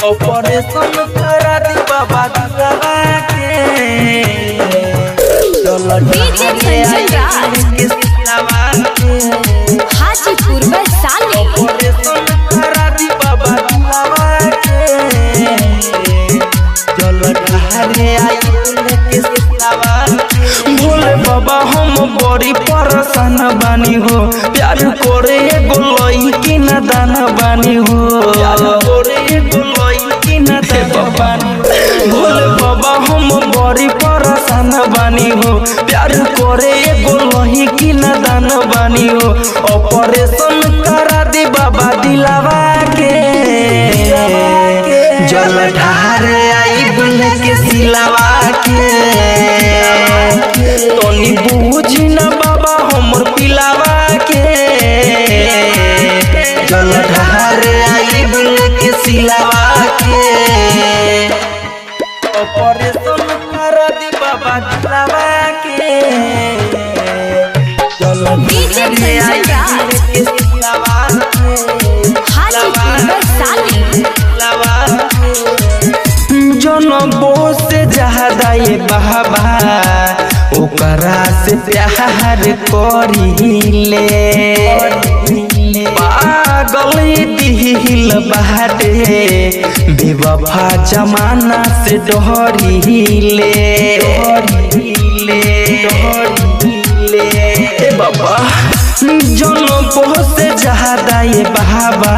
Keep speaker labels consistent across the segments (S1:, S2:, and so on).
S1: Operation करा दी बाबा दिलवा के
S2: डीजे कंचन राज हाजीपुर वैशाली।
S1: ऑपरेशन करा दी बाबा दिलवा के चलो ढारे आई के सिलवा। भोले बाबा हम बड़ी परेशान बानी हो, प्यार करे एगो लइकी ना दाना बानी हो, प्यार करे एगो लइकी ना दाना बानी। भोले बाबा हम बड़ी परेशान बानी हो, प्यार करे एगो लइकी ना दाना बानी हो। ऑपरेशन करा दी बाबा दिलवा के जल ढारे आई बुले के सिलवा के तोनी बूझी ना बाबा हमर पिलावा के जल ढारे आई बुले के सिलवा के ऑपरेशन करा दी बाबा दिलवा के जल ढारे आई बुले के सिलवा के
S2: हाजीपुर वैशाली।
S1: जनबो से ज्यादा ये बाबा ओकरा से प्यार करीले, पागल दिल बाटे बेवफा जमाना से डरीले बाबा। जनबो से ज्यादा ये बाबा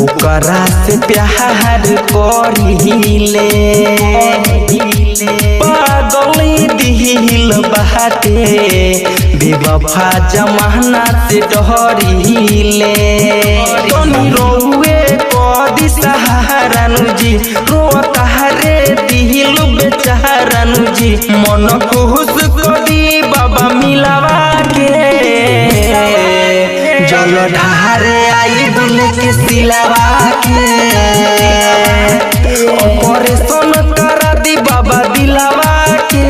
S1: ओकरा से प्यार करीले, पागल दिल बाटे बेवफा जमाना से डरीले। तनी रोए कदी सहारा जी रोता रे दिल बेचारा जी मन खुश कदी बाबा मिलावा के जल ढारे आई बुले के सिलवा के ऑपरेशन करा दी बाबा दिलवा के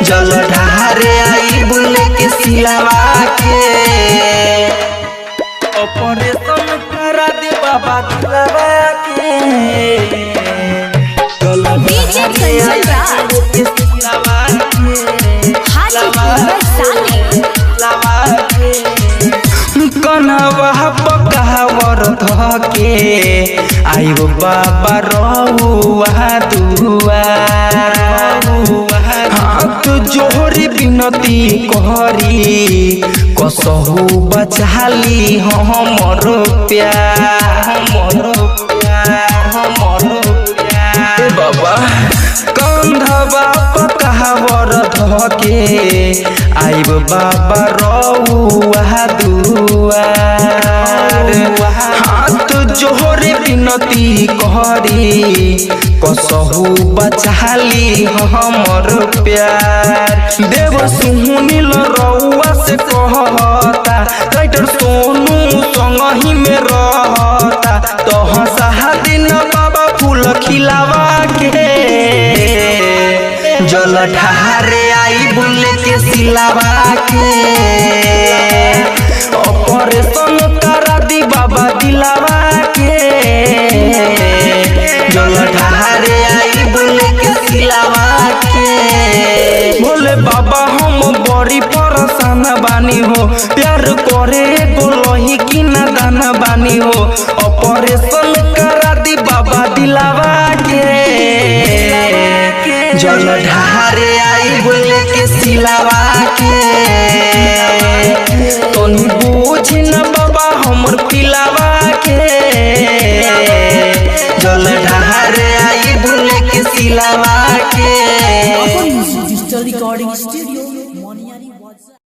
S1: जल ढारे आई बुले के सिलवा के ऑपरेशन करा दी बाबा दिलवा के जल
S2: डीजे कंचन राज हाजीपुर वैशाली।
S1: कनवा पकावर धके आइब बाबा रहुआ दुआर, हाथ जोड़ी बिनती करी कसहु बचाली हमर प्यार बाबा। कंधवा पकावर धके आइब बाबा रहुआ दुआर, हाथ जोड़े बिनती करी कसहु बचाली हमर प्यार। देव सुनील रउआ से कहता राइटर सोनू संगही में रहता तो हंसा दिन बाबा फूल खिलावा के जल ढारे आई बुले के सिलवा के ऑपरेशन करा दी बाबा दिलवा के जल ढारे आई बुले के सिलवा के। भोले बाबा हम बड़ी परेशान बानी हो, प्यार करे गोलही की ना दाना बानी हो। ऑपरेशन करा दी बाबा दिलवा के जल ढारे आई बुले के सिलवा के तोनी बूझी ना बाबा हमर पिलावा के जल ढारे आई बुले के सिलवा के।
S3: Digital recording studio